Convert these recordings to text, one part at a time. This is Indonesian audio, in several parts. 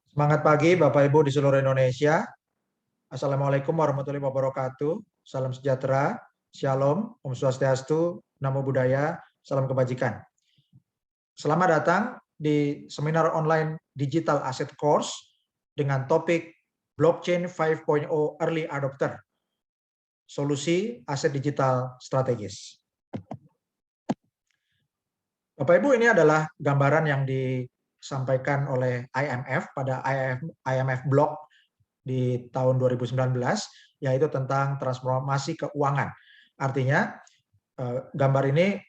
Semangat pagi Bapak Ibu di seluruh Indonesia. Assalamualaikum warahmatullahi wabarakatuh. Salam sejahtera, Shalom, Om Swastiastu, Namo Buddhaya, Salam Kebajikan. Selamat datang di seminar online Digital Asset Course dengan topik Blockchain 5.0 Early Adopter, solusi aset digital strategis. Bapak Ibu, ini adalah gambaran yang disampaikan oleh IMF pada IMF Block di tahun 2019, yaitu tentang transformasi keuangan. Artinya, gambar ini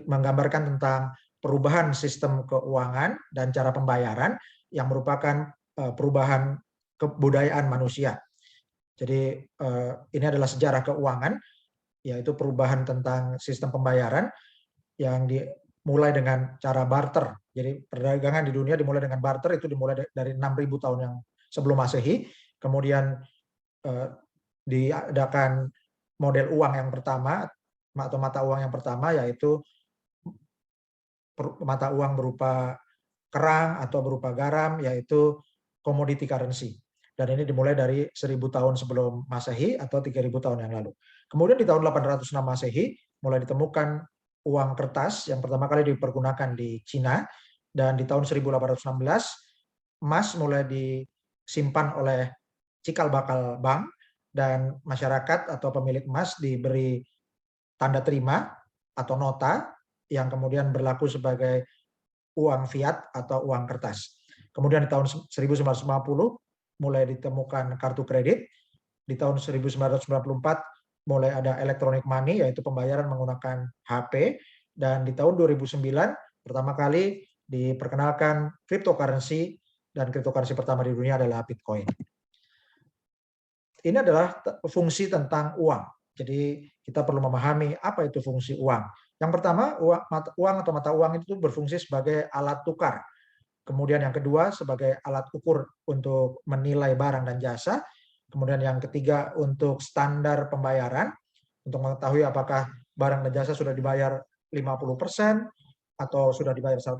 menggambarkan tentang perubahan sistem keuangan dan cara pembayaran yang merupakan perubahan kebudayaan manusia. Jadi ini adalah sejarah keuangan, yaitu perubahan tentang sistem pembayaran yang dimulai dengan cara barter. Jadi perdagangan di dunia dimulai dengan barter, itu dimulai dari 6.000 tahun yang sebelum Masehi. Kemudian diadakan model uang yang pertama atau mata uang yang pertama, yaitu mata uang berupa kerang atau berupa garam, yaitu commodity currency. Dan ini dimulai dari 1.000 tahun sebelum Masehi atau 3.000 tahun yang lalu. Kemudian di tahun 806 Masehi mulai ditemukan uang kertas yang pertama kali dipergunakan di Cina, dan di tahun 1816 emas mulai disimpan oleh cikal bakal bank, dan masyarakat atau pemilik emas diberi tanda terima atau nota yang kemudian berlaku sebagai uang fiat atau uang kertas. Kemudian di tahun 1950 mulai ditemukan kartu kredit. Di tahun 1994 mulai ada electronic money, yaitu pembayaran menggunakan HP. Dan di tahun 2009 pertama kali diperkenalkan cryptocurrency, dan cryptocurrency pertama di dunia adalah Bitcoin. Ini adalah fungsi tentang uang. Jadi kita perlu memahami apa itu fungsi uang. Yang pertama, uang atau mata uang itu berfungsi sebagai alat tukar. Kemudian yang kedua sebagai alat ukur untuk menilai barang dan jasa. Kemudian yang ketiga untuk standar pembayaran, untuk mengetahui apakah barang dan jasa sudah dibayar 50% atau sudah dibayar 100%.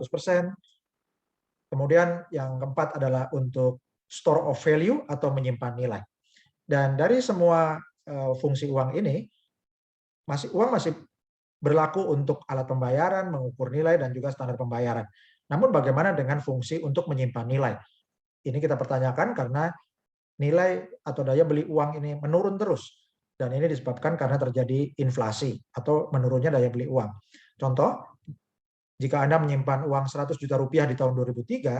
Kemudian yang keempat adalah untuk store of value atau menyimpan nilai. Dan dari semua fungsi uang ini, uang masih berlaku untuk alat pembayaran, mengukur nilai, dan juga standar pembayaran. Namun bagaimana dengan fungsi untuk menyimpan nilai? Ini kita pertanyakan karena nilai atau daya beli uang ini menurun terus. Dan ini disebabkan karena terjadi inflasi atau menurunnya daya beli uang. Contoh, jika Anda menyimpan uang 100 juta rupiah di tahun 2003,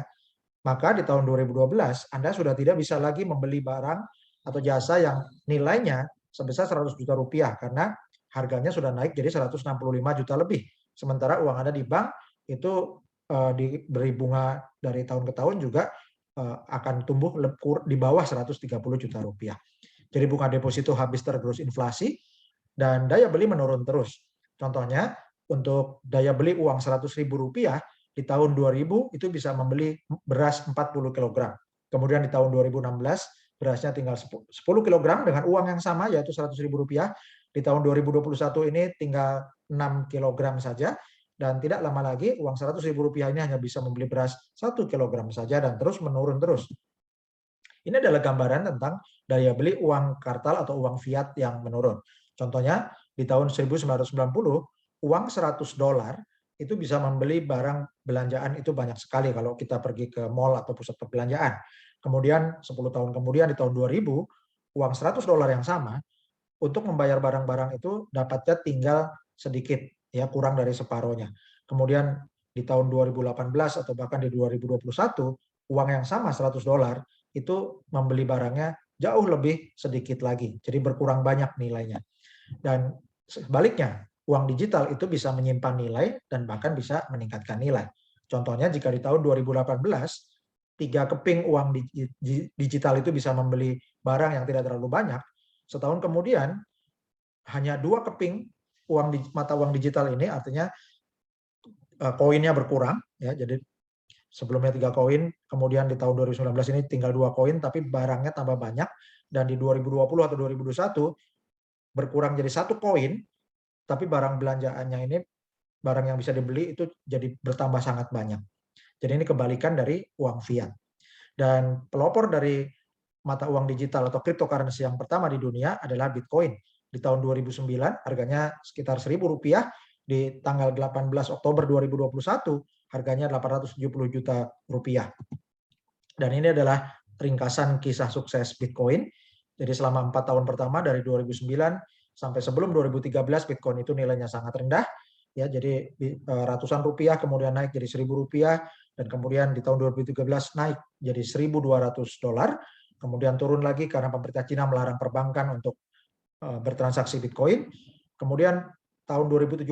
maka di tahun 2012 Anda sudah tidak bisa lagi membeli barang atau jasa yang nilainya sebesar 100 juta rupiah karena harganya sudah naik jadi 165 juta lebih. Sementara uang Anda di bank itu diberi bunga dari tahun ke tahun juga akan tumbuh di bawah 130 juta rupiah. Jadi bunga deposito habis tergerus inflasi dan daya beli menurun terus. Contohnya, untuk daya beli uang 100.000 rupiah di tahun 2000 itu bisa membeli beras 40 kg. Kemudian di tahun 2016 berasnya tinggal 10 kg dengan uang yang sama, yaitu 100.000 rupiah. Di tahun 2021 ini tinggal 6 kg saja. Dan tidak lama lagi uang 100.000 rupiah ini hanya bisa membeli beras 1 kg saja, dan terus menurun terus. Ini adalah gambaran tentang daya beli uang kartal atau uang fiat yang menurun. Contohnya di tahun 1990 uang $100 itu bisa membeli barang belanjaan itu banyak sekali kalau kita pergi ke mall atau pusat perbelanjaan. Kemudian 10 tahun kemudian di tahun 2000 uang $100 yang sama untuk membayar barang-barang itu dapatnya tinggal sedikit, ya, kurang dari separohnya. Kemudian di tahun 2018 atau bahkan di 2021 uang yang sama $100 itu membeli barangnya jauh lebih sedikit lagi, jadi berkurang banyak nilainya. Dan sebaliknya, uang digital itu bisa menyimpan nilai dan bahkan bisa meningkatkan nilai. Contohnya jika di tahun 2018 3 keping uang digital itu bisa membeli barang yang tidak terlalu banyak, setahun kemudian hanya 2 keping mata uang digital ini, artinya koinnya berkurang, ya. Jadi sebelumnya 3 koin, kemudian di tahun 2019 ini tinggal 2 koin, tapi barangnya tambah banyak. Dan di 2020 atau 2021 berkurang jadi 1 koin, tapi barang belanjaannya ini, barang yang bisa dibeli itu jadi bertambah sangat banyak. Jadi ini kebalikan dari uang fiat. Dan pelopor dari mata uang digital atau cryptocurrency yang pertama di dunia adalah Bitcoin. Di tahun 2009 harganya sekitar Rp1.000, di tanggal 18 Oktober 2021 harganya 870 juta rupiah. Dan ini adalah ringkasan kisah sukses Bitcoin. Jadi selama 4 tahun pertama dari 2009 sampai sebelum 2013 Bitcoin itu nilainya sangat rendah. Ya, jadi ratusan rupiah, kemudian naik jadi Rp1.000, dan kemudian di tahun 2013 naik jadi $1.200, kemudian turun lagi karena pemerintah Cina melarang perbankan untuk bertransaksi Bitcoin. Kemudian tahun 2017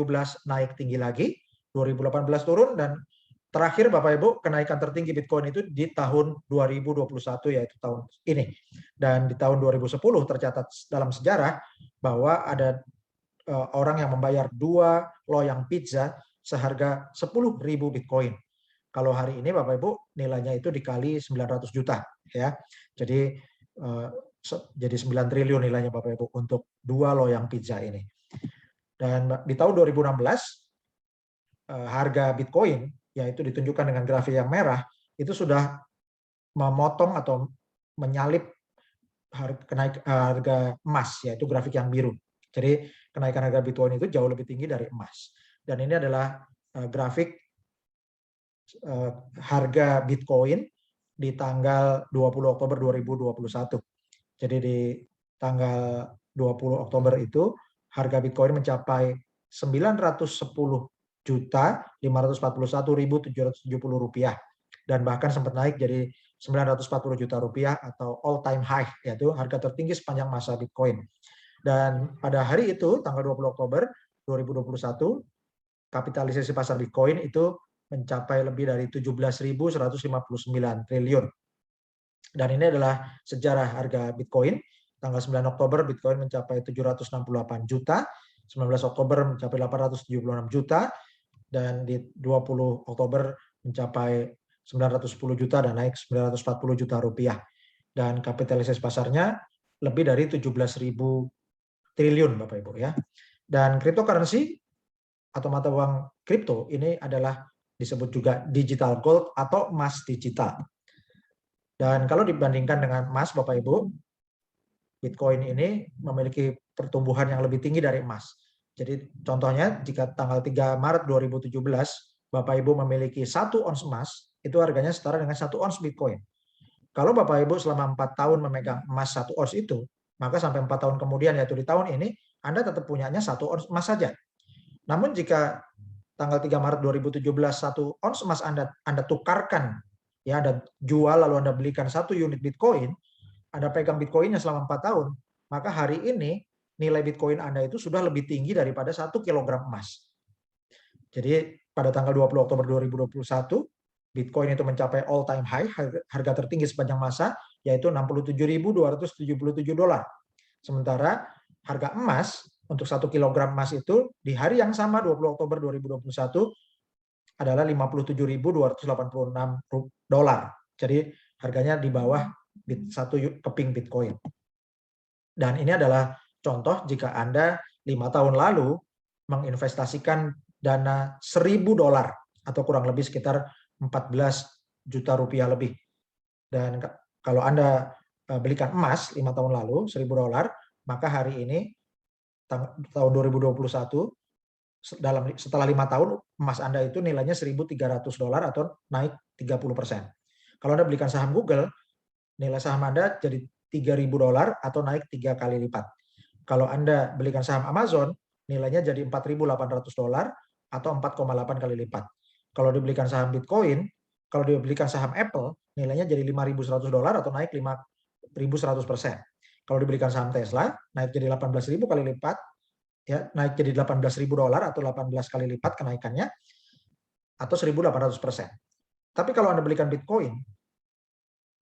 naik tinggi lagi, 2018 turun, dan terakhir Bapak Ibu kenaikan tertinggi Bitcoin itu di tahun 2021, yaitu tahun ini. Dan di tahun 2010 tercatat dalam sejarah bahwa ada orang yang membayar 2 loyang pizza seharga 10.000 Bitcoin. Kalau hari ini Bapak Ibu nilainya itu dikali 900 juta ya. Jadi 9 triliun nilainya Bapak Ibu untuk 2 loyang pizza ini. Dan di tahun 2016 harga Bitcoin, yaitu ditunjukkan dengan grafik yang merah, itu sudah memotong atau menyalip harga emas, yaitu grafik yang biru. Jadi kenaikan harga Bitcoin itu jauh lebih tinggi dari emas. Dan ini adalah grafik harga Bitcoin di tanggal 20 Oktober 2021. Jadi di tanggal 20 Oktober itu harga Bitcoin mencapai Rp910.541.770 dan bahkan sempat naik jadi Rp940 juta atau all time high, yaitu harga tertinggi sepanjang masa Bitcoin. Dan pada hari itu tanggal 20 Oktober 2021 kapitalisasi pasar Bitcoin itu mencapai lebih dari 17.159 triliun. Dan ini adalah sejarah harga Bitcoin. Tanggal 9 Oktober Bitcoin mencapai 768 juta, 19 Oktober mencapai 876 juta, dan di 20 Oktober mencapai 910 juta dan naik 940 juta rupiah. Dan kapitalisasi pasarnya lebih dari 17.000 triliun Bapak Ibu ya. Dan cryptocurrency atau mata uang kripto ini adalah disebut juga digital gold atau emas digital. Dan kalau dibandingkan dengan emas Bapak Ibu, Bitcoin ini memiliki pertumbuhan yang lebih tinggi dari emas. Jadi contohnya jika tanggal 3 Maret 2017 Bapak Ibu memiliki 1 ons emas, itu harganya setara dengan 1 ons Bitcoin. Kalau Bapak Ibu selama 4 tahun memegang emas 1 ons itu, maka sampai 4 tahun kemudian, yaitu di tahun ini, Anda tetap punyanya 1 ons emas saja. Namun jika tanggal 3 Maret 2017 1 ons emas Anda tukarkan, ya Anda jual lalu Anda belikan 1 unit Bitcoin, Anda pegang Bitcoinnya selama 4 tahun, maka hari ini nilai Bitcoin Anda itu sudah lebih tinggi daripada 1 kilogram emas. Jadi pada tanggal 20 Oktober 2021, Bitcoin itu mencapai all time high, harga tertinggi sepanjang masa, yaitu $67.277. Sementara harga emas untuk 1 kilogram emas itu di hari yang sama 20 Oktober 2021 adalah $57.286. Jadi harganya di bawah 1 keping Bitcoin. Dan ini adalah contoh jika Anda 5 tahun lalu menginvestasikan dana $1.000 atau kurang lebih sekitar 14 juta rupiah lebih. Dan kalau Anda belikan emas 5 tahun lalu $1.000, maka hari ini tahun 2021 setelah 5 tahun emas Anda itu nilainya $1.300 atau naik 30%. Kalau Anda belikan saham Google, nilai saham Anda jadi $3.000 atau naik 3 kali lipat. Kalau Anda belikan saham Amazon, nilainya jadi $4.800 atau 4,8 kali lipat. Kalau dibelikan saham Bitcoin, kalau dibelikan saham Apple, nilainya jadi $5.100 atau naik 5.100%. Kalau dibelikan saham Tesla, naik jadi 18.000 kali lipat, ya, naik jadi $18.000 atau 18 kali lipat kenaikannya, atau 1.800%. Tapi kalau Anda belikan Bitcoin,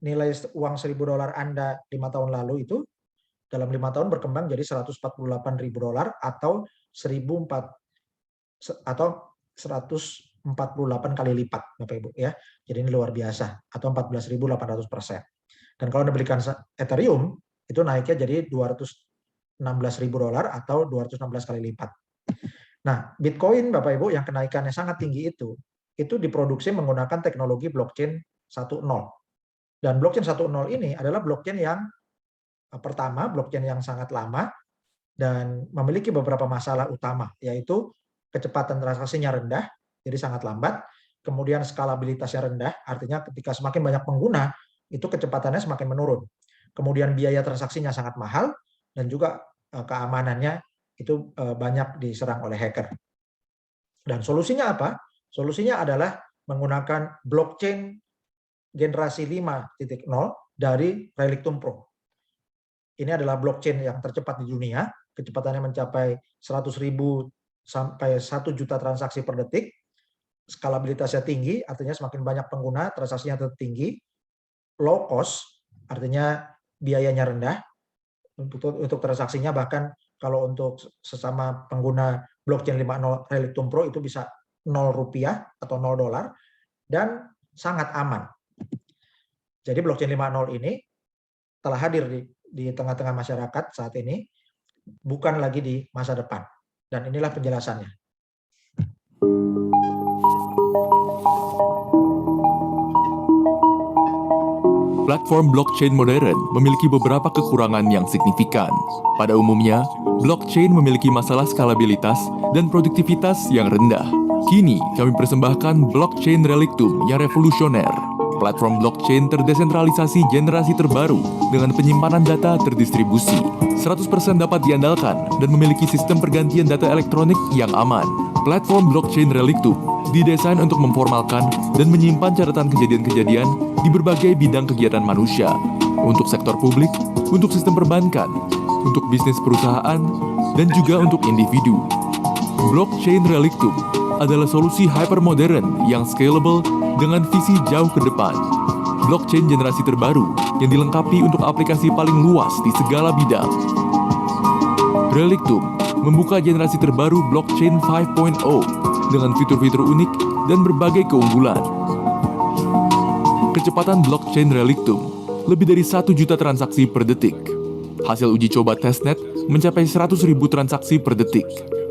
nilai uang $1.000 Anda 5 tahun lalu itu dalam 5 tahun berkembang jadi $148.000 atau 148 kali lipat Bapak Ibu ya. Jadi ini luar biasa, atau 14.800%. Dan kalau Anda belikan Ethereum itu naiknya jadi $216.000 atau 216 kali lipat. Nah, Bitcoin Bapak Ibu yang kenaikannya sangat tinggi itu itu diproduksi menggunakan teknologi blockchain 1.0. Dan blockchain 1.0 ini adalah blockchain yang pertama, blockchain yang sangat lama dan memiliki beberapa masalah utama, yaitu kecepatan transaksinya rendah, jadi sangat lambat, kemudian skalabilitasnya rendah, artinya ketika semakin banyak pengguna, itu kecepatannya semakin menurun. Kemudian biaya transaksinya sangat mahal, dan juga keamanannya itu banyak diserang oleh hacker. Dan solusinya apa? Solusinya adalah menggunakan blockchain generasi 5.0 dari Relictum Pro. Ini adalah blockchain yang tercepat di dunia, kecepatannya mencapai 100.000 sampai 1 juta transaksi per detik, skalabilitasnya tinggi, artinya semakin banyak pengguna, transaksinya tetap tinggi, low cost, artinya biayanya rendah untuk transaksinya, bahkan kalau untuk sesama pengguna blockchain 5.0 Relictum Pro itu bisa 0 rupiah atau 0 dolar, dan sangat aman. Jadi blockchain 5.0 ini telah hadir di tengah-tengah masyarakat saat ini, bukan lagi di masa depan. Dan inilah penjelasannya. Platform blockchain modern memiliki beberapa kekurangan yang signifikan. Pada umumnya, blockchain memiliki masalah skalabilitas dan produktivitas yang rendah. Kini, kami persembahkan blockchain Relictum yang revolusioner. Platform blockchain terdesentralisasi generasi terbaru dengan penyimpanan data terdistribusi. 100% dapat diandalkan dan memiliki sistem pergantian data elektronik yang aman. Platform blockchain Relictum didesain untuk memformalkan dan menyimpan catatan kejadian-kejadian di berbagai bidang kegiatan manusia, untuk sektor publik, untuk sistem perbankan, untuk bisnis perusahaan, dan juga untuk individu. Blockchain Relictum adalah solusi hypermodern yang scalable dengan visi jauh ke depan. Blockchain generasi terbaru yang dilengkapi untuk aplikasi paling luas di segala bidang. Relictum membuka generasi terbaru blockchain 5.0 dengan fitur-fitur unik dan berbagai keunggulan. Kecepatan blockchain Relictum lebih dari 1 juta transaksi per detik. Hasil uji coba testnet mencapai 100.000 transaksi per detik.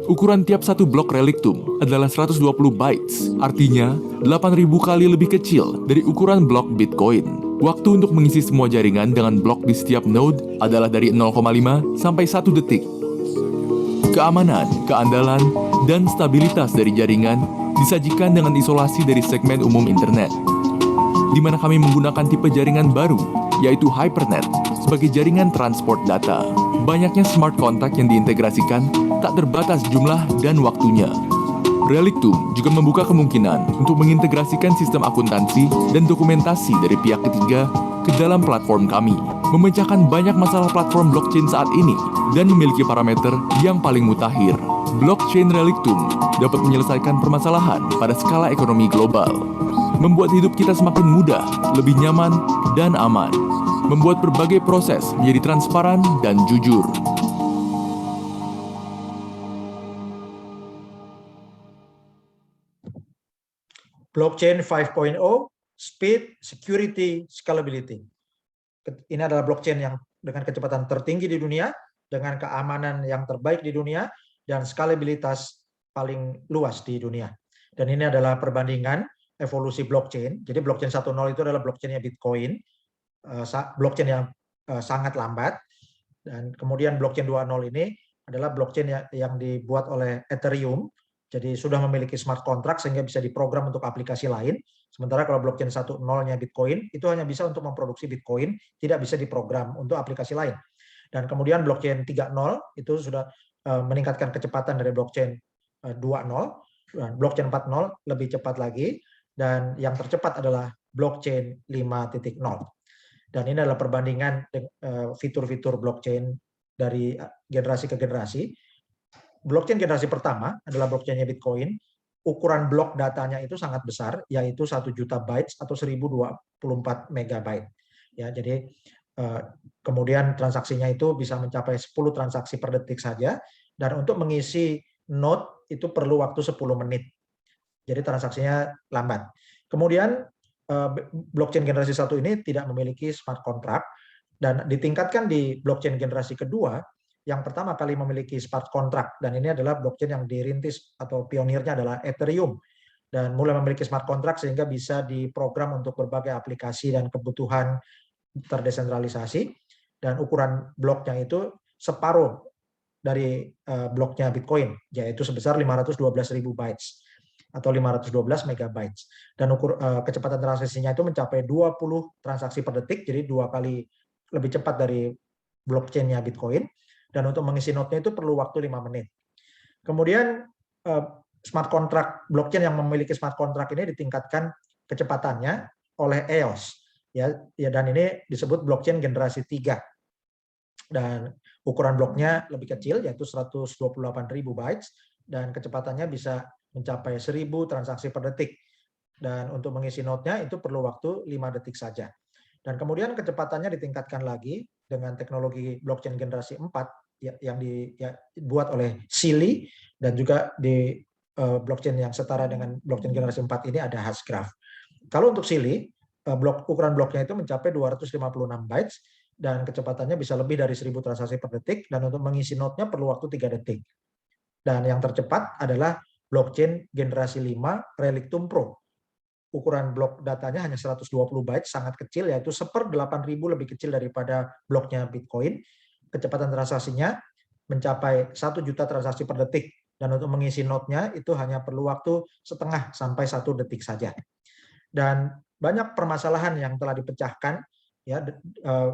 Ukuran tiap satu blok Relictum adalah 120 bytes, artinya 8.000 kali lebih kecil dari ukuran blok Bitcoin. Waktu untuk mengisi semua jaringan dengan blok di setiap node adalah dari 0,5 sampai 1 detik. Keamanan, keandalan, dan stabilitas dari jaringan disajikan dengan isolasi dari segmen umum internet, di mana kami menggunakan tipe jaringan baru, yaitu Hypernet, sebagai jaringan transport data. Banyaknya smart contract yang diintegrasikan tak terbatas jumlah dan waktunya. Relictum juga membuka kemungkinan untuk mengintegrasikan sistem akuntansi dan dokumentasi dari pihak ketiga ke dalam platform kami, memecahkan banyak masalah platform blockchain saat ini dan memiliki parameter yang paling mutakhir. Blockchain Relictum dapat menyelesaikan permasalahan pada skala ekonomi global, membuat hidup kita semakin mudah, lebih nyaman, dan aman, membuat berbagai proses menjadi transparan dan jujur. Blockchain 5.0, speed, security, scalability. Ini adalah blockchain yang dengan kecepatan tertinggi di dunia, dengan keamanan yang terbaik di dunia, dan skalabilitas paling luas di dunia. Dan ini adalah perbandingan evolusi blockchain. Jadi blockchain 1.0 itu adalah blockchainnya Bitcoin, blockchain yang sangat lambat. Dan kemudian blockchain 2.0 ini adalah blockchain yang dibuat oleh Ethereum. Jadi sudah memiliki smart contract sehingga bisa diprogram untuk aplikasi lain. Sementara kalau blockchain 1.0-nya Bitcoin, itu hanya bisa untuk memproduksi Bitcoin, tidak bisa diprogram untuk aplikasi lain. Dan kemudian blockchain 3.0 itu sudah meningkatkan kecepatan dari blockchain 2.0. Dan blockchain 4.0 lebih cepat lagi. Dan yang tercepat adalah blockchain 5.0. Dan ini adalah perbandingan fitur-fitur blockchain dari generasi ke generasi. Blockchain generasi pertama adalah blockchainnya Bitcoin. Ukuran blok datanya itu sangat besar, yaitu 1 juta bytes atau 1024 megabyte. Ya, jadi kemudian transaksinya itu bisa mencapai 10 transaksi per detik saja. Dan untuk mengisi node itu perlu waktu 10 menit. Jadi transaksinya lambat. Kemudian blockchain generasi 1 ini tidak memiliki smart contract, dan ditingkatkan di blockchain generasi kedua, yang pertama kali memiliki smart contract, dan ini adalah blockchain yang dirintis atau pionirnya adalah Ethereum. dan mulai memiliki smart contract sehingga bisa diprogram untuk berbagai aplikasi dan kebutuhan terdesentralisasi, dan ukuran bloknya itu separuh dari bloknya Bitcoin, yaitu sebesar 512.000 bytes atau 512 megabytes. Dan kecepatan transaksinya itu mencapai 20 transaksi per detik, jadi 2 kali lebih cepat dari blockchain-nya Bitcoin. Dan untuk mengisi node-nya itu perlu waktu 5 menit. Kemudian smart contract blockchain yang memiliki smart contract ini ditingkatkan kecepatannya oleh EOS, ya, dan ini disebut blockchain generasi 3. Dan ukuran bloknya lebih kecil, yaitu 128.000 bytes, dan kecepatannya bisa mencapai 1.000 transaksi per detik. Dan untuk mengisi node-nya itu perlu waktu 5 detik saja. Dan kemudian kecepatannya ditingkatkan lagi dengan teknologi blockchain generasi 4 yang dibuat oleh Silly, dan juga di blockchain yang setara dengan blockchain generasi 4 ini ada Hashgraph. Kalau untuk Silly, ukuran bloknya itu mencapai 256 bytes, dan kecepatannya bisa lebih dari 1.000 transaksi per detik, dan untuk mengisi node-nya perlu waktu 3 detik. Dan yang tercepat adalah blockchain generasi 5 Relictum Pro. Ukuran blok datanya hanya 120 bytes, sangat kecil, yaitu 1/8.000 lebih kecil daripada bloknya Bitcoin. Kecepatan transaksinya mencapai 1 juta transaksi per detik, dan untuk mengisi node-nya itu hanya perlu waktu setengah sampai 1 detik saja. Dan banyak permasalahan yang telah dipecahkan, ya,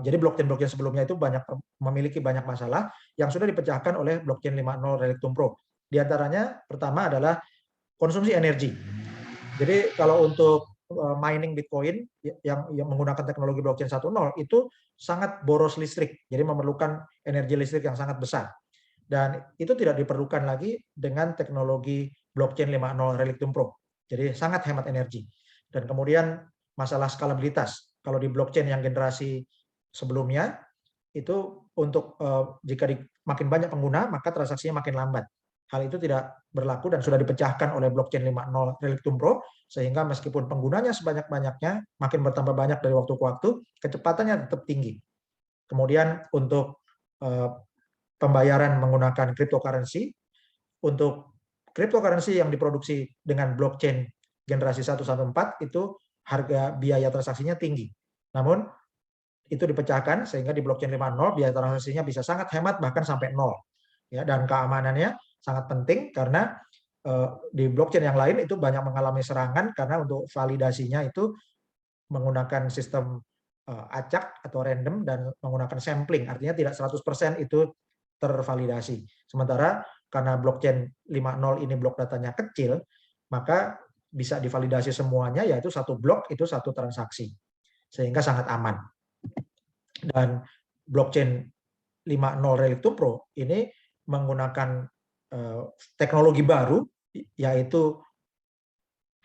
jadi blockchain sebelumnya itu memiliki banyak masalah yang sudah dipecahkan oleh blockchain 5.0 Relictum Pro. Di antaranya pertama adalah konsumsi energi. Jadi kalau untuk mining Bitcoin yang menggunakan teknologi blockchain 1.0 itu sangat boros listrik, jadi memerlukan energi listrik yang sangat besar. Dan itu tidak diperlukan lagi dengan teknologi blockchain 5.0 Relictum Pro. Jadi sangat hemat energi. Dan kemudian masalah skalabilitas. Kalau di blockchain yang generasi sebelumnya itu untuk jika makin banyak pengguna maka transaksinya makin lambat. Hal itu tidak berlaku dan sudah dipecahkan oleh blockchain 5.0 Relictum Pro, sehingga meskipun penggunanya sebanyak-banyaknya, makin bertambah banyak dari waktu ke waktu, kecepatannya tetap tinggi. Kemudian untuk pembayaran menggunakan cryptocurrency, untuk cryptocurrency yang diproduksi dengan blockchain generasi 114 itu harga biaya transaksinya tinggi. Namun itu dipecahkan sehingga di blockchain 5.0 biaya transaksinya bisa sangat hemat, bahkan sampai 0. Ya, dan keamanannya sangat penting karena di blockchain yang lain itu banyak mengalami serangan karena untuk validasinya itu menggunakan sistem acak atau random dan menggunakan sampling, artinya tidak 100% itu tervalidasi. Sementara karena blockchain 5.0 ini blok datanya kecil, maka bisa divalidasi semuanya, yaitu satu blok itu satu transaksi, sehingga sangat aman. Dan blockchain 5.0 Relictum Pro ini menggunakan teknologi baru, yaitu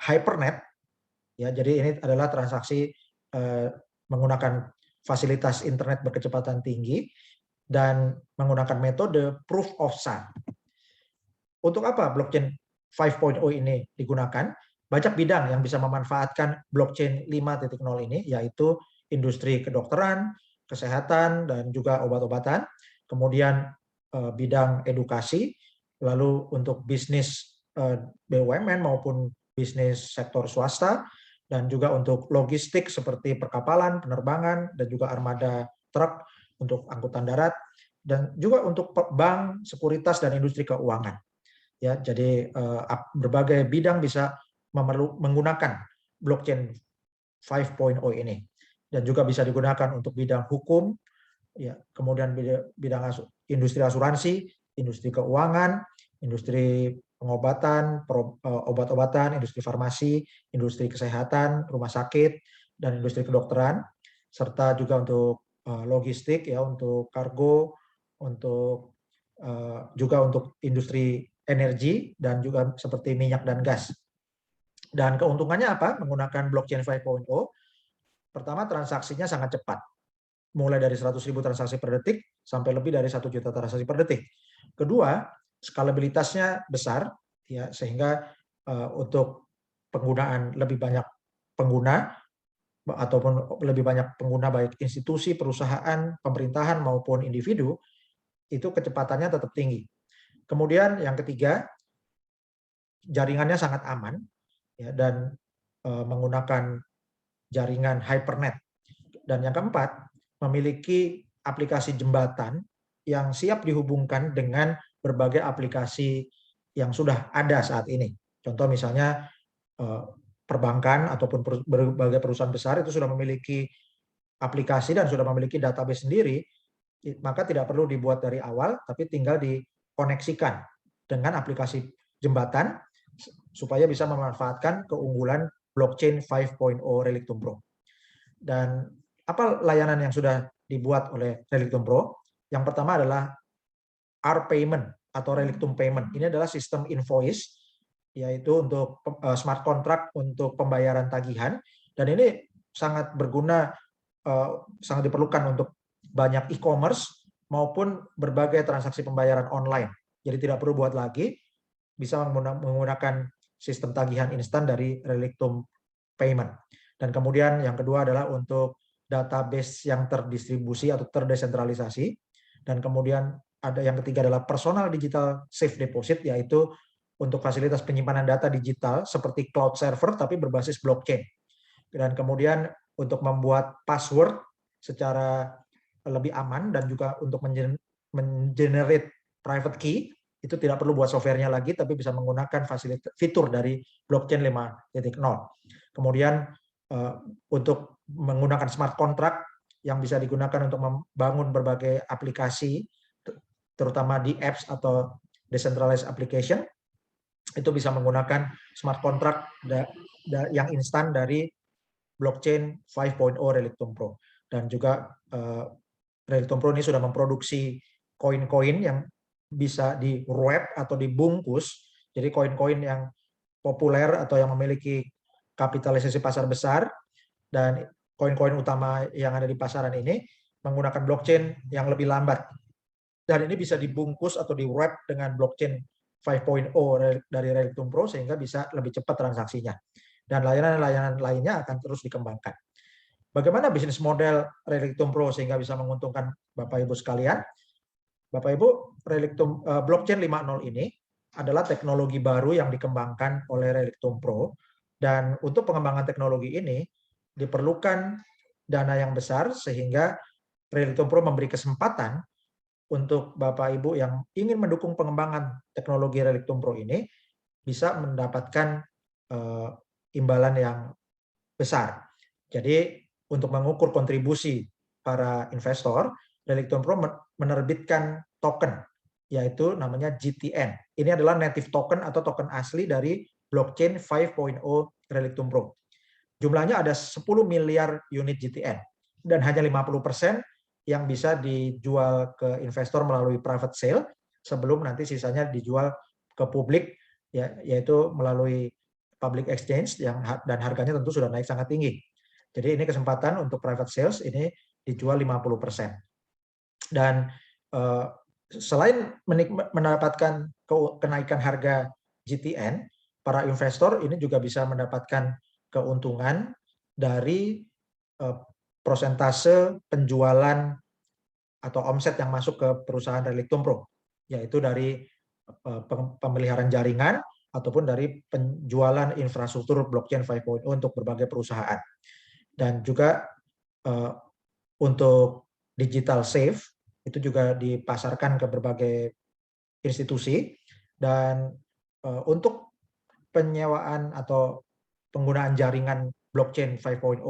Hypernet. Ya, jadi ini adalah transaksi menggunakan fasilitas internet berkecepatan tinggi dan menggunakan metode proof of stake. Untuk apa blockchain 5.0 ini digunakan? Banyak bidang yang bisa memanfaatkan blockchain 5.0 ini, yaitu industri kedokteran, kesehatan, dan juga obat-obatan. Kemudian bidang edukasi, lalu untuk bisnis BUMN maupun bisnis sektor swasta, dan juga untuk logistik seperti perkapalan, penerbangan, dan juga armada truk untuk angkutan darat, dan juga untuk bank, sekuritas, dan industri keuangan. Ya, jadi berbagai bidang bisa menggunakan blockchain 5.0 ini, dan juga bisa digunakan untuk bidang hukum, ya, kemudian bidang industri asuransi, industri keuangan, industri pengobatan, obat-obatan, industri farmasi, industri kesehatan, rumah sakit, dan industri kedokteran, serta juga untuk logistik, ya, untuk kargo, untuk juga untuk industri energi, dan juga seperti minyak dan gas. Dan keuntungannya apa? Menggunakan blockchain 5.0, pertama transaksinya sangat cepat, mulai dari 100.000 transaksi per detik sampai lebih dari 1 juta transaksi per detik. Kedua, skalabilitasnya besar, ya, sehingga untuk penggunaan lebih banyak pengguna ataupun lebih banyak pengguna baik institusi, perusahaan, pemerintahan maupun individu, itu kecepatannya tetap tinggi. Kemudian yang ketiga, jaringannya sangat aman. ya, dan menggunakan jaringan Hypernet. Dan yang keempat, memiliki aplikasi jembatan yang siap dihubungkan dengan berbagai aplikasi yang sudah ada saat ini. Contoh misalnya perbankan ataupun berbagai perusahaan besar itu sudah memiliki aplikasi dan sudah memiliki database sendiri, maka tidak perlu dibuat dari awal, tapi tinggal dikoneksikan dengan aplikasi jembatan supaya bisa memanfaatkan keunggulan blockchain 5.0 Relictum Pro. Dan apa layanan yang sudah dibuat oleh Relictum Pro? Yang pertama adalah R-Payment atau Relictum Payment. Ini adalah sistem invoice, yaitu untuk smart contract untuk pembayaran tagihan. Dan ini sangat berguna, sangat diperlukan untuk banyak e-commerce maupun berbagai transaksi pembayaran online. Jadi tidak perlu buat lagi, bisa menggunakan sistem tagihan instan dari Relictum Payment. Dan kemudian yang kedua adalah untuk database yang terdistribusi atau terdesentralisasi. Dan kemudian ada yang ketiga adalah personal digital safe deposit, yaitu untuk fasilitas penyimpanan data digital seperti cloud server tapi berbasis blockchain. Dan kemudian untuk membuat password secara lebih aman dan juga untuk mengenerate private key, itu tidak perlu buat softwarenya lagi, tapi bisa menggunakan fasilitas fitur dari blockchain 5.0. Kemudian untuk menggunakan smart contract yang bisa digunakan untuk membangun berbagai aplikasi, terutama di apps atau decentralized application, itu bisa menggunakan smart contract yang instan dari blockchain 5.0 Relictum Pro. Dan juga Relictum Pro ini sudah memproduksi koin-koin yang bisa di wrap atau dibungkus. Jadi koin-koin yang populer atau yang memiliki kapitalisasi pasar besar, dan koin-koin utama yang ada di pasaran ini menggunakan blockchain yang lebih lambat. Dan ini bisa dibungkus atau di wrap dengan blockchain 5.0 dari Relictum Pro sehingga bisa lebih cepat transaksinya. Dan layanan-layanan lainnya akan terus dikembangkan. Bagaimana bisnis model Relictum Pro sehingga bisa menguntungkan Bapak Ibu sekalian? Bapak Ibu, Relictum blockchain 5.0 ini adalah teknologi baru yang dikembangkan oleh Relictum Pro, dan untuk pengembangan teknologi ini diperlukan dana yang besar sehingga Relictum Pro memberi kesempatan untuk Bapak Ibu yang ingin mendukung pengembangan teknologi Relictum Pro ini bisa mendapatkan imbalan yang besar. Jadi untuk mengukur kontribusi para investor, Relictum Pro menerbitkan token, yaitu namanya GTN. Ini adalah native token atau token asli dari blockchain 5.0 Relictum Pro. Jumlahnya ada 10 miliar unit GTN, dan hanya 50% yang bisa dijual ke investor melalui private sale, sebelum nanti sisanya dijual ke publik, yaitu melalui public exchange, dan harganya tentu sudah naik sangat tinggi. Jadi ini kesempatan untuk private sales ini dijual 50%. Dan selain mendapatkan kenaikan harga GTN, para investor ini juga bisa mendapatkan keuntungan dari prosentase penjualan atau omset yang masuk ke perusahaan Relictum Pro, yaitu dari pemeliharaan jaringan ataupun dari penjualan infrastruktur blockchain 5.0 untuk berbagai perusahaan. Dan juga untuk digital safe itu juga dipasarkan ke berbagai institusi, dan untuk penyewaan atau penggunaan jaringan blockchain 5.0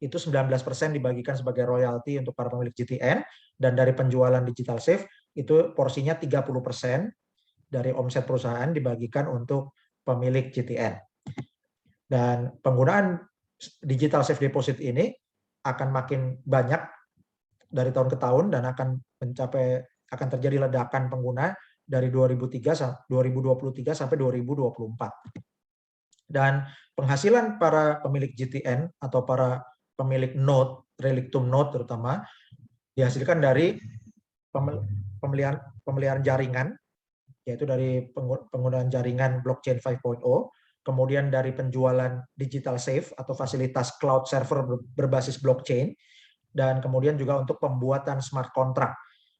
itu 19% dibagikan sebagai royalti untuk para pemilik GTN, dan dari penjualan digital safe itu porsinya 30% dari omset perusahaan dibagikan untuk pemilik GTN. Dan penggunaan digital safe deposit ini akan makin banyak dari tahun ke tahun, dan akan terjadi ledakan pengguna dari 2023 sampai 2024. Dan penghasilan para pemilik GTN atau para pemilik node, Relictum node terutama, dihasilkan dari pemeliharaan jaringan, yaitu dari penggunaan jaringan blockchain 5.0, kemudian dari penjualan digital safe atau fasilitas cloud server berbasis blockchain, dan kemudian juga untuk pembuatan smart contract.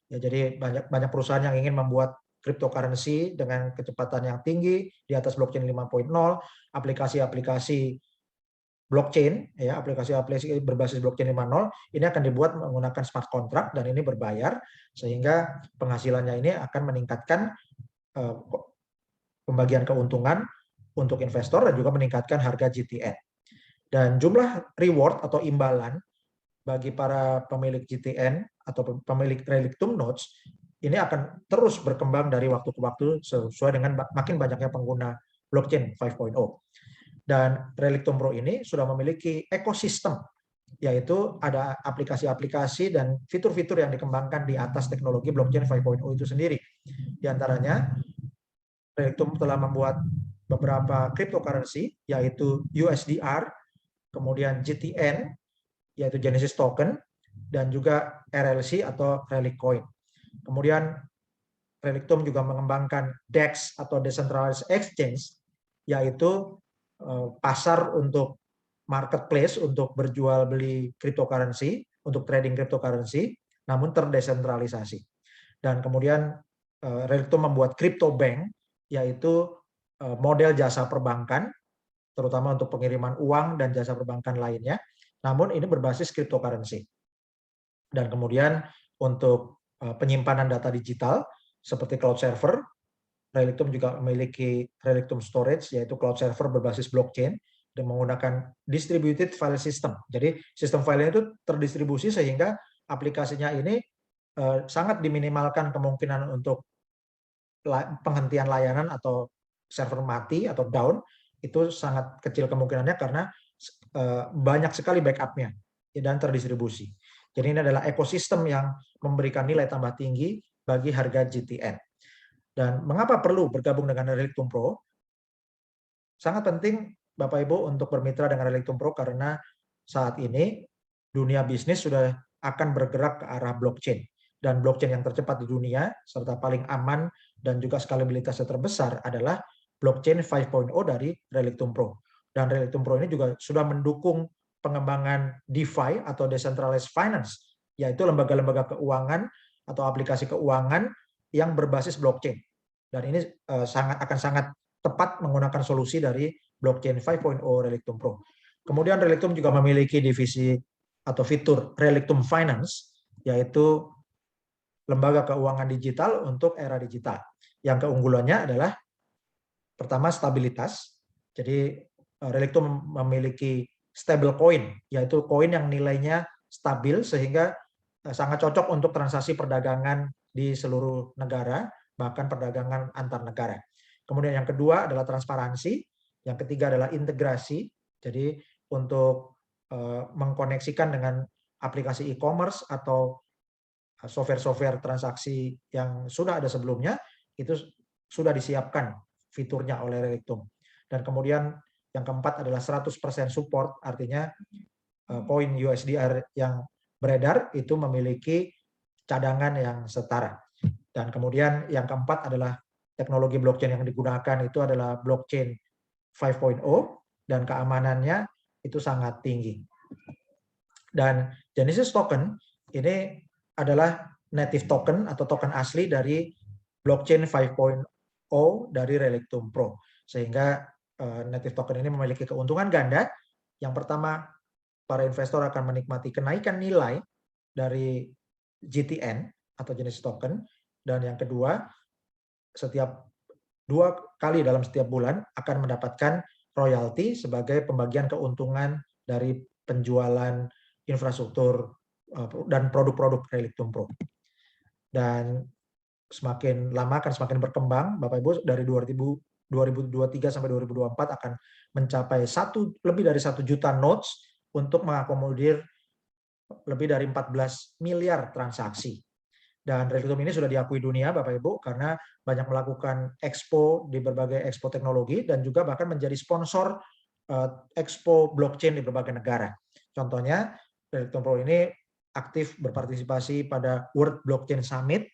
Ya, jadi banyak perusahaan yang ingin membuat cryptocurrency dengan kecepatan yang tinggi di atas blockchain 5.0, aplikasi-aplikasi blockchain, ya, aplikasi-aplikasi berbasis blockchain 5.0 ini akan dibuat menggunakan smart contract dan ini berbayar, sehingga penghasilannya ini akan meningkatkan pembagian keuntungan untuk investor dan juga meningkatkan harga GTN. Dan jumlah reward atau imbalan bagi para pemilik GTN atau pemilik Relictum nodes ini akan terus berkembang dari waktu ke waktu sesuai dengan makin banyaknya pengguna blockchain 5.0. Dan Relictum Pro ini sudah memiliki ekosistem, yaitu ada aplikasi-aplikasi dan fitur-fitur yang dikembangkan di atas teknologi blockchain 5.0 itu sendiri. Di antaranya, Relictum telah membuat beberapa cryptocurrency, yaitu USDR, kemudian GTN, yaitu Genesis Token, dan juga RLC atau Relic Coin. Kemudian Relictum juga mengembangkan DEX atau Decentralized Exchange, yaitu pasar untuk marketplace untuk berjual beli cryptocurrency, untuk trading cryptocurrency, namun terdesentralisasi. Dan kemudian Relictum membuat crypto bank, yaitu model jasa perbankan, terutama untuk pengiriman uang dan jasa perbankan lainnya, namun ini berbasis cryptocurrency. Dan kemudian untuk penyimpanan data digital seperti cloud server, Relictum juga memiliki Relictum Storage, yaitu cloud server berbasis blockchain dan menggunakan distributed file system. Jadi sistem filenya itu terdistribusi sehingga aplikasinya ini sangat diminimalkan kemungkinan untuk penghentian layanan atau server mati atau down, itu sangat kecil kemungkinannya karena banyak sekali backupnya dan terdistribusi. Jadi ini adalah ekosistem yang memberikan nilai tambah tinggi bagi harga GTN. Dan mengapa perlu bergabung dengan Relictum Pro? Sangat penting Bapak Ibu untuk bermitra dengan Relictum Pro karena saat ini dunia bisnis sudah akan bergerak ke arah blockchain. Dan blockchain yang tercepat di dunia serta paling aman dan juga skalabilitasnya terbesar adalah blockchain 5.0 dari Relictum Pro. Dan Relictum Pro ini juga sudah mendukung pengembangan DeFi atau Decentralized Finance, yaitu lembaga-lembaga keuangan atau aplikasi keuangan yang berbasis blockchain. Dan ini akan sangat tepat menggunakan solusi dari blockchain 5.0 Relictum Pro. Kemudian Relictum juga memiliki divisi atau fitur Relictum Finance, yaitu lembaga keuangan digital untuk era digital. Yang keunggulannya adalah pertama stabilitas. Jadi Relictum memiliki stable coin, yaitu koin yang nilainya stabil sehingga sangat cocok untuk transaksi perdagangan di seluruh negara, bahkan perdagangan antar negara. Kemudian yang kedua adalah transparansi, yang ketiga adalah integrasi. Jadi untuk mengkoneksikan dengan aplikasi e-commerce atau software-software transaksi yang sudah ada sebelumnya, itu sudah disiapkan fiturnya oleh Relictum. Dan kemudian yang keempat adalah 100% support, artinya koin USDR yang beredar itu memiliki cadangan yang setara. Dan kemudian yang keempat adalah teknologi blockchain yang digunakan itu adalah blockchain 5.0 dan keamanannya itu sangat tinggi. Dan Genesis Token ini adalah native token atau token asli dari blockchain 5.0 dari Relictum Pro. Sehingga native token ini memiliki keuntungan ganda. Yang pertama, para investor akan menikmati kenaikan nilai dari GTN atau Genesis Token. Dan yang kedua, setiap 2 kali dalam setiap bulan akan mendapatkan royalti sebagai pembagian keuntungan dari penjualan infrastruktur dan produk-produk Relictum Pro. Dan semakin lama akan semakin berkembang, Bapak Ibu, dari 2023 sampai 2024 akan mencapai lebih dari 1 juta nodes untuk mengakomodir lebih dari 14 miliar transaksi. Dan Relictum ini sudah diakui dunia, Bapak Ibu, karena banyak melakukan expo di berbagai expo teknologi dan juga bahkan menjadi sponsor expo blockchain di berbagai negara. Contohnya, Relictum Pro ini aktif berpartisipasi pada World Blockchain Summit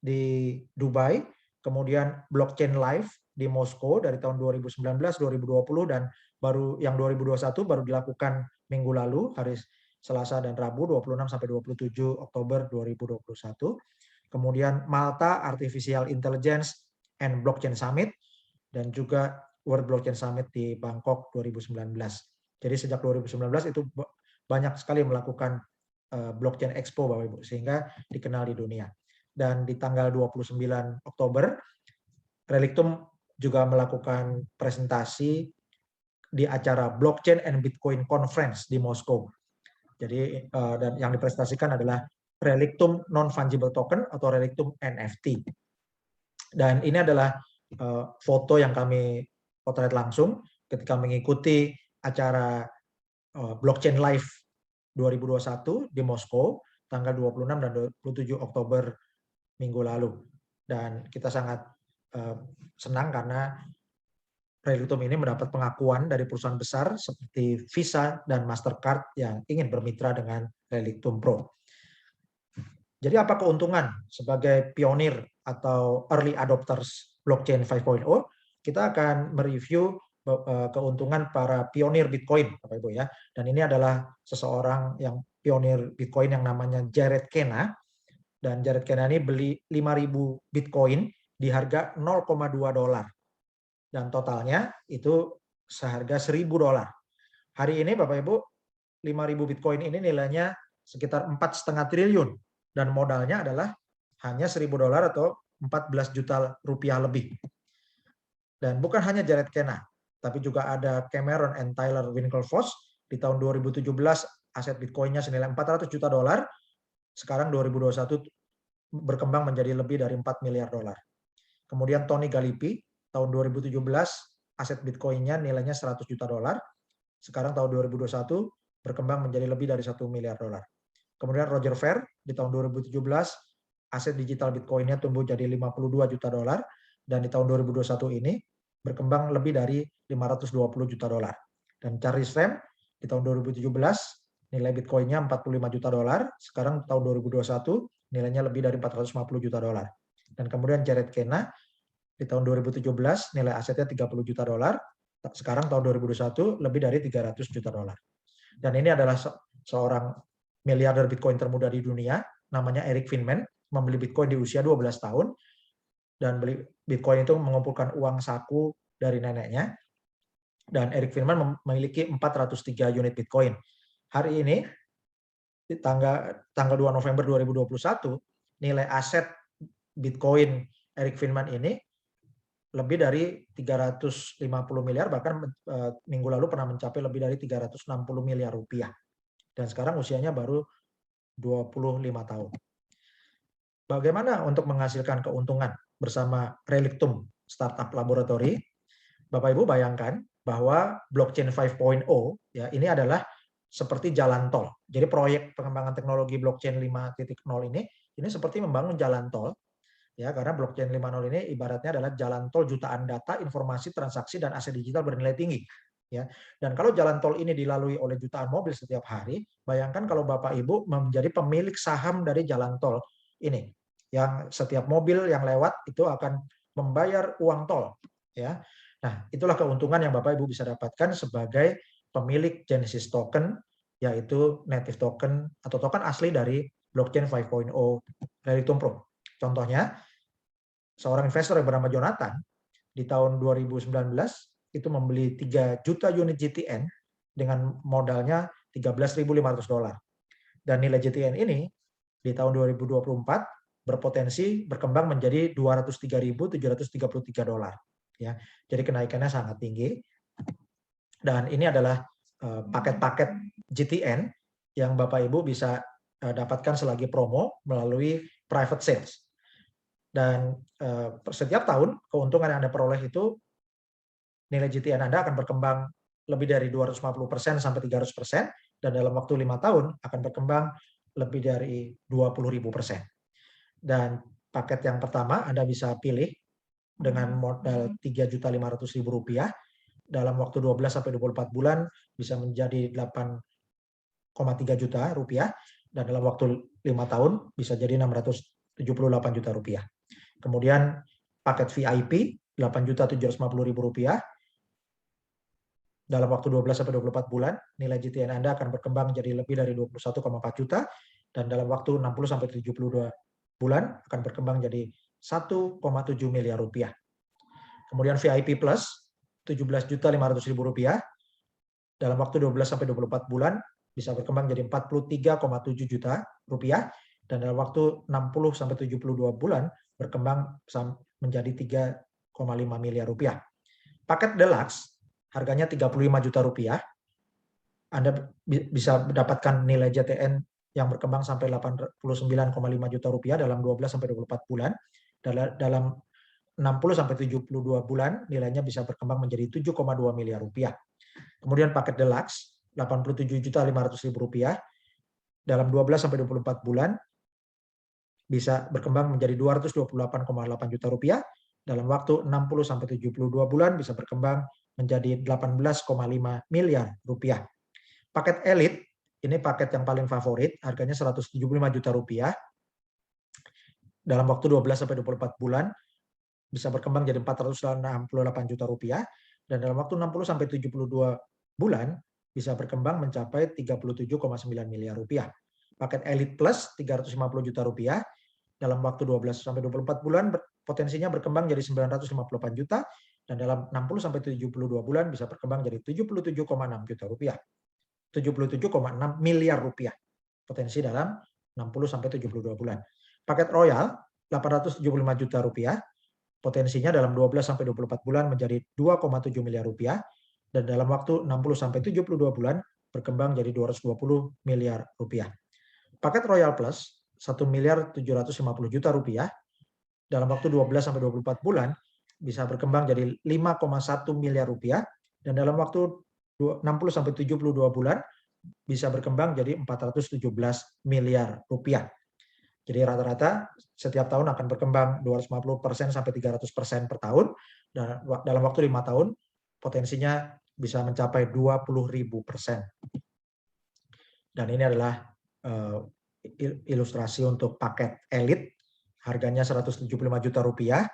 di Dubai, kemudian Blockchain Live di Moskow dari tahun 2019, 2020, dan baru yang 2021 baru dilakukan minggu lalu, hari Selasa dan Rabu 26 sampai 27 Oktober 2021. kemudian Malta Artificial Intelligence and Blockchain Summit, dan juga World Blockchain Summit di Bangkok 2019. Jadi sejak 2019 itu banyak sekali melakukan Blockchain Expo Bapak Ibu, sehingga dikenal di dunia. Dan di tanggal 29 Oktober, Relictum juga melakukan presentasi di acara Blockchain and Bitcoin Conference di Moskow. Jadi dan yang dipresentasikan adalah Relictum Non-Fungible Token atau Relictum NFT. Dan ini adalah foto yang kami potret langsung ketika mengikuti acara Blockchain Live 2021 di Moskow tanggal 26 dan 27 Oktober minggu lalu. Dan kita sangat senang karena Relictum ini mendapat pengakuan dari perusahaan besar seperti Visa dan Mastercard yang ingin bermitra dengan Relictum Pro. Jadi apa keuntungan sebagai pionir atau early adopters blockchain 5.0? Kita akan mereview keuntungan para pionir Bitcoin, Bapak Ibu ya. Dan ini adalah seseorang yang pionir Bitcoin yang namanya Jared Kena. Dan Jared Kena ini beli 5.000 Bitcoin di harga $0,2. Dan totalnya itu seharga $1.000. Hari ini Bapak Ibu, 5.000 Bitcoin ini nilainya sekitar 4,5 triliun. Dan modalnya adalah hanya $1.000 atau 14 juta rupiah lebih. Dan bukan hanya Jared Kena, tapi juga ada Cameron and Tyler Winklevoss. Di tahun 2017 aset Bitcoin-nya senilai $400 juta. Sekarang 2021 berkembang menjadi lebih dari $4 miliar. Kemudian Tony Galipi, tahun 2017 aset Bitcoin-nya nilainya $100 juta. Sekarang tahun 2021 berkembang menjadi lebih dari $1 miliar. Kemudian Roger Ver di tahun 2017 aset digital Bitcoin-nya tumbuh jadi $52 juta, dan di tahun 2021 ini berkembang lebih dari $520 juta. Dan Charlie Shrem di tahun 2017 nilai Bitcoin-nya $45 juta, sekarang tahun 2021 nilainya lebih dari $450 juta. Dan kemudian Jared Kena di tahun 2017 nilai asetnya $30 juta, sekarang tahun 2021 lebih dari $300 juta. Dan ini adalah seorang miliarder Bitcoin termuda di dunia, namanya Eric Finman, membeli Bitcoin di usia 12 tahun, dan beli Bitcoin itu mengumpulkan uang saku dari neneknya, dan Eric Finman memiliki 403 unit Bitcoin. Hari ini, di tanggal 2 November 2021, nilai aset Bitcoin Eric Finman ini lebih dari 350 miliar, bahkan minggu lalu pernah mencapai lebih dari 360 miliar rupiah. Dan sekarang usianya baru 25 tahun. Bagaimana untuk menghasilkan keuntungan bersama Relictum Startup Laboratory? Bapak Ibu bayangkan bahwa blockchain 5.0 ya, ini adalah seperti jalan tol. Jadi proyek pengembangan teknologi blockchain 5.0 ini seperti membangun jalan tol. Ya, karena blockchain 5.0 ini ibaratnya adalah jalan tol jutaan data, informasi, transaksi, dan aset digital bernilai tinggi. Ya. Dan kalau jalan tol ini dilalui oleh jutaan mobil setiap hari, bayangkan kalau Bapak Ibu menjadi pemilik saham dari jalan tol ini, yang setiap mobil yang lewat itu akan membayar uang tol. Ya. Nah, itulah keuntungan yang Bapak Ibu bisa dapatkan sebagai pemilik Genesis token, yaitu native token atau token asli dari blockchain 5.0 Relictum Pro. Contohnya, seorang investor yang bernama Jonathan di tahun 2019 itu membeli 3 juta unit GTN dengan modalnya $13.500. Dan nilai GTN ini di tahun 2024 berpotensi berkembang menjadi $203.733. Ya, jadi kenaikannya sangat tinggi. Dan ini adalah paket-paket GTN yang Bapak Ibu bisa dapatkan selagi promo melalui private sales. Dan setiap tahun keuntungan yang Anda peroleh itu nilai GTN Anda akan berkembang lebih dari 250% sampai 300%, dan dalam waktu 5 tahun akan berkembang lebih dari 20.000%. Dan paket yang pertama Anda bisa pilih dengan modal Rp3.500.000, dalam waktu 12 sampai 24 bulan bisa menjadi 8,3 juta rupiah, dan dalam waktu 5 tahun bisa jadi 678 juta rupiah. Kemudian paket VIP 8.750.000 rupiah, dalam waktu 12 sampai 24 bulan nilai GTN Anda akan berkembang menjadi lebih dari 21,4 juta, dan dalam waktu 60 sampai 72 bulan akan berkembang jadi 1,7 miliar rupiah. Kemudian VIP Plus 17.500.000 rupiah dalam waktu 12 sampai 24 bulan bisa berkembang jadi 43,7 juta rupiah, dan dalam waktu 60 sampai 72 bulan berkembang menjadi 3,5 miliar rupiah. Paket Deluxe harganya 35 juta rupiah. Anda bisa mendapatkan nilai JTN yang berkembang sampai 89,5 juta rupiah dalam 12 sampai 24 bulan. Dalam 60 sampai 72 bulan nilainya bisa berkembang menjadi 7,2 miliar rupiah. Kemudian paket Deluxe 87.500.000 rupiah dalam 12 sampai 24 bulan bisa berkembang menjadi 228,8 juta rupiah. Dalam waktu 60 sampai 72 bulan bisa berkembang menjadi 18,5 miliar rupiah. Paket Elite ini paket yang paling favorit, harganya 175 juta rupiah. Dalam waktu 12 sampai 24 bulan bisa berkembang jadi 468 juta rupiah, dan dalam waktu 60 sampai 72 bulan bisa berkembang mencapai 37,9 miliar rupiah. Paket Elite Plus 350 juta rupiah dalam waktu 12 sampai 24 bulan potensinya berkembang jadi 958 juta, dan dalam 60 sampai 72 bulan bisa berkembang jadi 77,6 juta rupiah. 77,6 miliar rupiah potensi dalam 60 sampai 72 bulan. Paket Royal 875 juta rupiah potensinya dalam 12 sampai 24 bulan menjadi 2,7 miliar rupiah, dan dalam waktu 60 sampai 72 bulan berkembang jadi 220 miliar rupiah. Paket Royal Plus 1 miliar 750 juta rupiah dalam waktu 12 sampai 24 bulan bisa berkembang jadi 5,1 miliar rupiah, dan dalam waktu 60 sampai 72 bulan bisa berkembang jadi 417 miliar rupiah. Jadi rata-rata setiap tahun akan berkembang 250% sampai 300% per tahun, dan dalam waktu 5 tahun potensinya bisa mencapai 20.000%. Dan ini adalah ilustrasi untuk paket Elite, harganya 175 juta rupiah.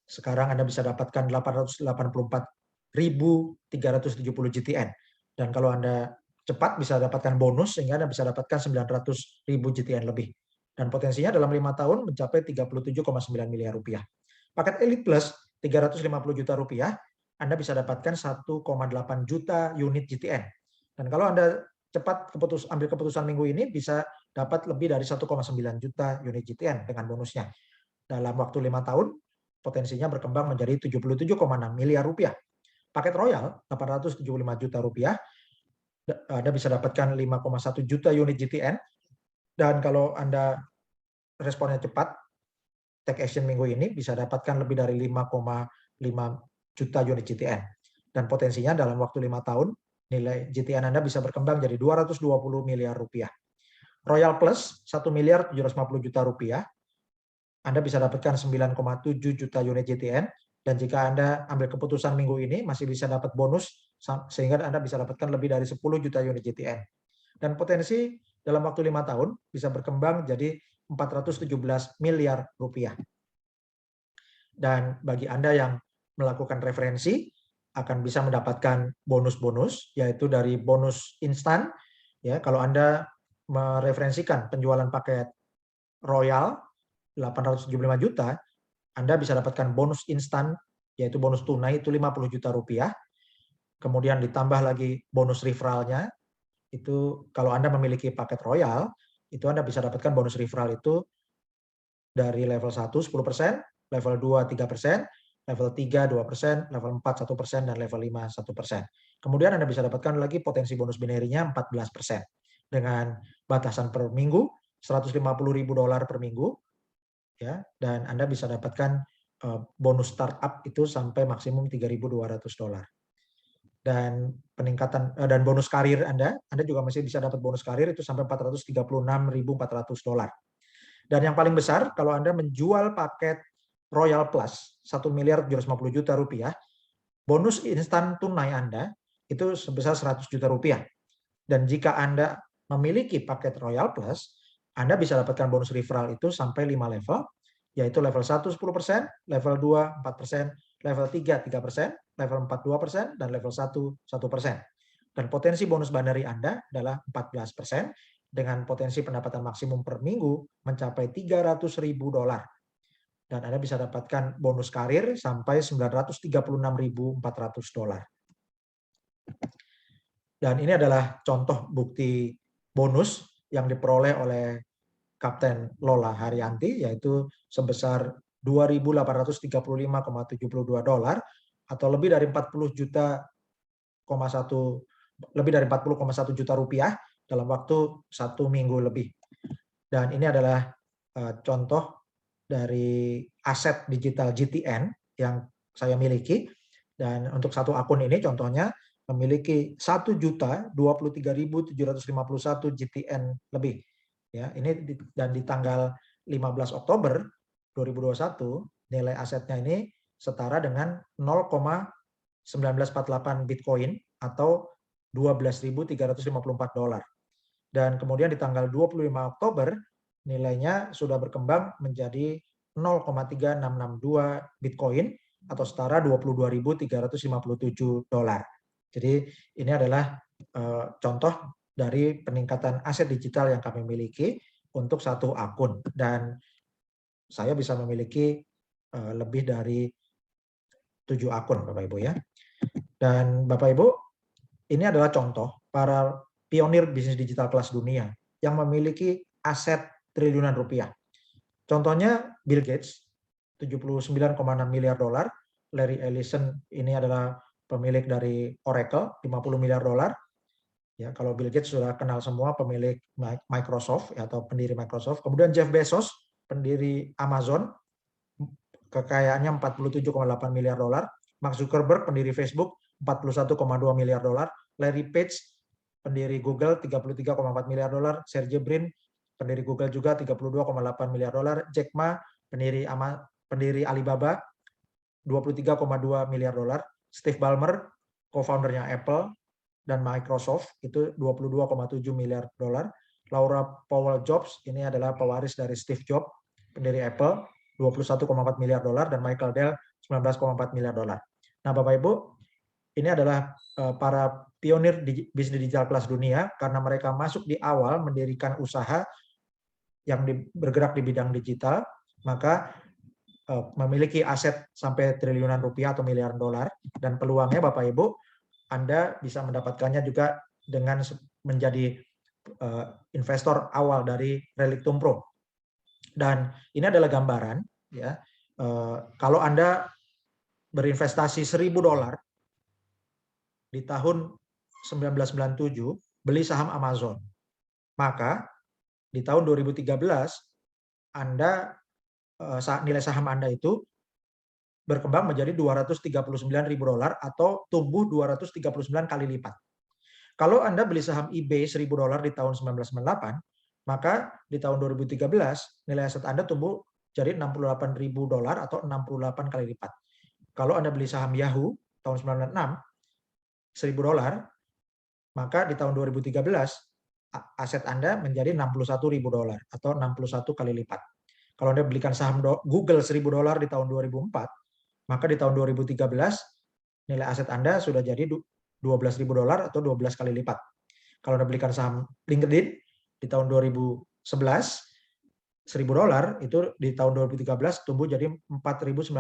Sekarang Anda bisa dapatkan 884.370 GTN. Dan kalau Anda cepat bisa dapatkan bonus sehingga Anda bisa dapatkan 900.000 GTN lebih. Dan potensinya dalam 5 tahun mencapai 37,9 miliar rupiah. Paket Elite Plus 350 juta rupiah, Anda bisa dapatkan 1,8 juta unit GTN. Dan kalau Anda cepat ambil keputusan minggu ini bisa dapat lebih dari 1,9 juta unit GTN dengan bonusnya. Dalam waktu 5 tahun potensinya berkembang menjadi 77,6 miliar rupiah. Paket Royal 875 juta rupiah, Anda bisa dapatkan 5,1 juta unit GTN. Dan kalau Anda responnya cepat, take action minggu ini bisa dapatkan lebih dari 5,5 juta unit GTN. Dan potensinya dalam waktu 5 tahun, nilai GTN Anda bisa berkembang jadi 220 miliar rupiah. Royal Plus 1 miliar 750 juta rupiah, Anda bisa dapatkan 9,7 juta unit GTN, dan jika Anda ambil keputusan minggu ini masih bisa dapat bonus sehingga Anda bisa dapatkan lebih dari 10 juta unit GTN. Dan potensi dalam waktu 5 tahun bisa berkembang jadi 417 miliar rupiah. Dan bagi Anda yang melakukan referensi akan bisa mendapatkan bonus-bonus, yaitu dari bonus instan. Ya, kalau Anda mereferensikan penjualan paket Royal 875 juta, Anda bisa dapatkan bonus instan, yaitu bonus tunai itu 50 juta rupiah. Kemudian ditambah lagi bonus referralnya, itu kalau Anda memiliki paket Royal, itu Anda bisa dapatkan bonus referral itu dari level 1 10%, level 2 3%, level 3 2%, level 4 1%, dan level 5 1%. Kemudian Anda bisa dapatkan lagi potensi bonus binarinya 14%. Dengan batasan per minggu $150.000 per minggu, ya, dan Anda bisa dapatkan bonus startup itu sampai maksimum $3.200. Dan peningkatan dan bonus karir Anda juga masih bisa dapat bonus karir itu sampai $436.400. Dan yang paling besar kalau Anda menjual paket Royal Plus 1 miliar 750 juta rupiah, bonus instan tunai Anda itu sebesar 100 juta rupiah. Dan jika Anda memiliki paket Royal Plus, Anda bisa dapatkan bonus referral itu sampai 5 level, yaitu level 1 10%, level 2 4%, level 3 3%, level 4 2%, dan level 1 1%. Dan potensi bonus binary Anda adalah 14%, dengan potensi pendapatan maksimum per minggu mencapai $300.000. Dan Anda bisa dapatkan bonus karir sampai $936.400. Dan ini adalah contoh bukti bonus yang diperoleh oleh Kapten Lola Haryanti, yaitu sebesar $2.835,72 atau lebih dari 40,1 juta rupiah dalam waktu 1 minggu lebih. Dan ini adalah contoh dari aset digital GTN yang saya miliki. Dan untuk satu akun ini contohnya memiliki 1.023.751 GTN lebih. Ya, ini dan di tanggal 15 Oktober 2021 nilai asetnya ini setara dengan 0,1948 Bitcoin atau $12.354. Dan kemudian di tanggal 25 Oktober nilainya sudah berkembang menjadi 0,3662 Bitcoin atau setara $22.357. Jadi ini adalah contoh dari peningkatan aset digital yang kami miliki untuk satu akun. Dan saya bisa memiliki lebih dari 7 akun, Bapak Ibu ya. Dan Bapak Ibu, ini adalah contoh para pionir bisnis digital kelas dunia yang memiliki aset triliunan rupiah. Contohnya Bill Gates, $79,6 miliar. Larry Ellison ini adalah pemilik dari Oracle, $50 miliar. Ya, kalau Bill Gates sudah kenal semua, pemilik Microsoft atau pendiri Microsoft. Kemudian Jeff Bezos, pendiri Amazon, kekayaannya $47,8 miliar. Mark Zuckerberg, pendiri Facebook, $41,2 miliar. Larry Page, pendiri Google, $33,4 miliar. Sergey Brin, pendiri Google juga $32,8 miliar. Jack Ma, pendiri Alibaba, $23,2 miliar. Steve Ballmer, co-foundernya Apple dan Microsoft, itu $22,7 miliar. Laura Powell Jobs, ini adalah pewaris dari Steve Jobs, pendiri Apple, $21,4 miliar. Dan Michael Dell, $19,4 miliar. Nah, Bapak Ibu, ini adalah para pionir bisnis digital kelas dunia karena mereka masuk di awal mendirikan usaha yang bergerak di bidang digital, maka memiliki aset sampai triliunan rupiah atau miliaran dolar. Dan peluangnya Bapak Ibu, Anda bisa mendapatkannya juga dengan menjadi investor awal dari Relictum Pro. Dan ini adalah gambaran, ya, kalau Anda berinvestasi $1.000 di tahun 1997 beli saham Amazon, maka di tahun 2013 Anda nilai saham Anda itu berkembang menjadi $239.000 atau tumbuh 239 kali lipat. Kalau Anda beli saham eBay $1.000 di tahun 1998, maka di tahun 2013 nilai aset Anda tumbuh jadi $68.000 atau 68 kali lipat. Kalau Anda beli saham Yahoo tahun 1996 $1.000, maka di tahun 2013 aset Anda menjadi $61.000 atau 61 kali lipat. Kalau Anda belikan saham Google $1.000 di tahun 2004, maka di tahun 2013 nilai aset Anda sudah jadi $12.000 atau 12 kali lipat. Kalau Anda belikan saham LinkedIn di tahun 2011 $1.000 itu di tahun 2013 tumbuh jadi $4.900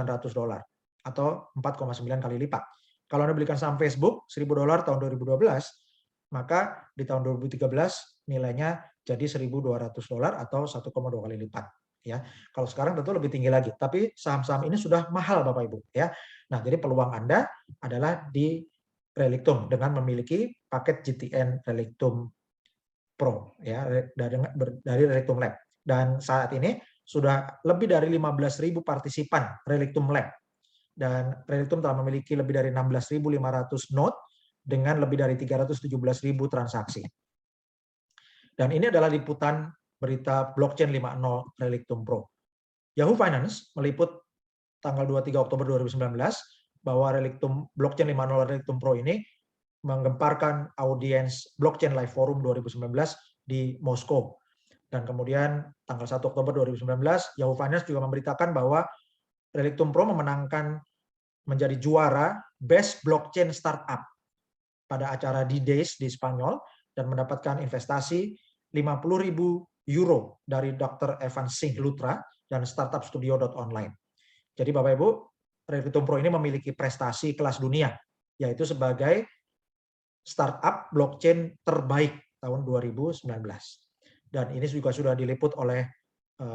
atau 4,9 kali lipat. Kalau Anda belikan saham Facebook $1.000 tahun 2012, maka di tahun 2013 nilainya jadi $1.200 atau 1,2 kali lipat. Ya, kalau sekarang tentu lebih tinggi lagi. Tapi saham-saham ini sudah mahal, Bapak Ibu. Ya, nah jadi peluang Anda adalah di Relictum dengan memiliki paket GTN Relictum Pro, ya, dari Relictum Lab. Dan saat ini sudah lebih dari 15.000 partisipan Relictum Lab. Dan Relictum telah memiliki lebih dari 16.500 node dengan lebih dari 317.000 transaksi. Dan ini adalah liputan berita blockchain 5.0 Relictum Pro. Yahoo Finance meliput tanggal 23 Oktober 2019 bahwa blockchain 5.0 Relictum Pro ini menggemparkan audiens Blockchain Live Forum 2019 di Moskow. Dan kemudian tanggal 1 Oktober 2019 Yahoo Finance juga memberitakan bahwa Relictum Pro memenangkan menjadi juara Best Blockchain Startup pada acara D-Days di Spanyol dan mendapatkan investasi €50.000 dari Dr. Evan Singh Lutra dan Startup Studio.online. Jadi Bapak Ibu, Relictum Pro ini memiliki prestasi kelas dunia, yaitu sebagai startup blockchain terbaik tahun 2019. Dan ini juga sudah diliput oleh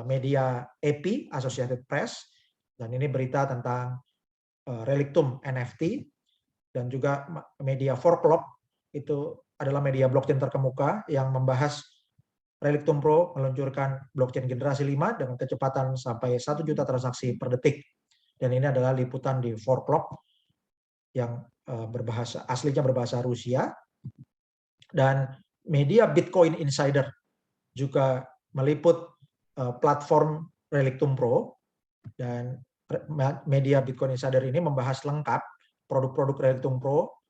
media AP, Associated Press, dan ini berita tentang Relictum NFT, dan juga media 4Clock, itu adalah media blockchain terkemuka yang membahas Relictum Pro meluncurkan blockchain generasi 5 dengan kecepatan sampai 1 juta transaksi per detik. Dan ini adalah liputan di 4Clock yang aslinya berbahasa Rusia. Dan media Bitcoin Insider juga meliput platform Relictum Pro, dan media Bitcoin Insider ini membahas lengkap produk-produk Relictum Pro,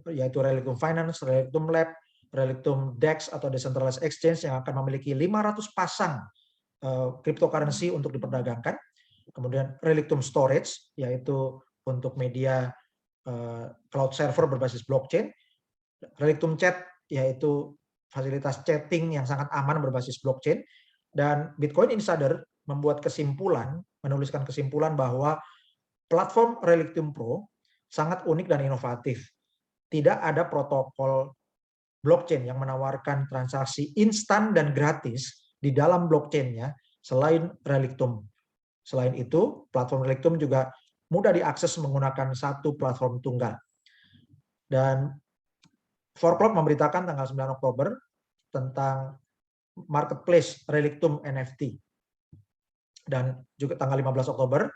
yaitu Relictum Finance, Relictum Lab, Relictum DEX atau Decentralized Exchange yang akan memiliki 500 pasang cryptocurrency untuk diperdagangkan. Kemudian Relictum Storage, yaitu untuk media cloud server berbasis blockchain. Relictum Chat, yaitu fasilitas chatting yang sangat aman berbasis blockchain. Dan Bitcoin Insider menuliskan kesimpulan bahwa platform Relictum Pro sangat unik dan inovatif. Tidak ada protokol blockchain yang menawarkan transaksi instan dan gratis di dalam blockchain-nya selain Relictum. Selain itu, platform Relictum juga mudah diakses menggunakan satu platform tunggal. Dan 4Clock memberitakan tanggal 9 Oktober tentang marketplace Relictum NFT. Dan juga tanggal 15 Oktober,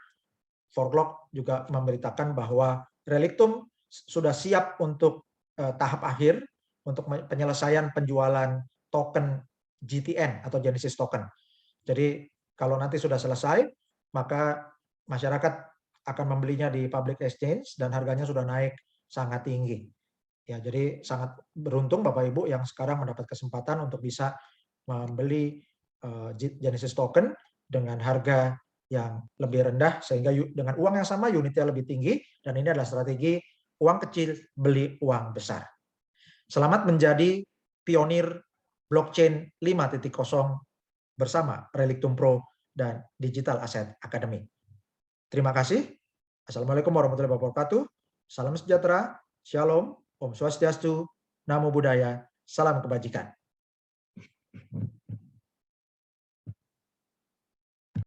4Clock juga memberitakan bahwa Relictum sudah siap untuk tahap akhir untuk penyelesaian penjualan token GTN atau Genesis Token. Jadi kalau nanti sudah selesai, maka masyarakat akan membelinya di public exchange dan harganya sudah naik sangat tinggi. Ya, jadi sangat beruntung Bapak Ibu yang sekarang mendapat kesempatan untuk bisa membeli Genesis Token dengan harga yang lebih rendah, sehingga dengan uang yang sama unitnya lebih tinggi, dan ini adalah strategi uang kecil beli uang besar. Selamat menjadi pionir blockchain 5.0 bersama Relictum Pro dan Digital Asset Academy. Terima kasih. Assalamualaikum warahmatullahi wabarakatuh. Salam sejahtera, shalom, Om Swastiastu, Namo Buddhaya, salam kebajikan.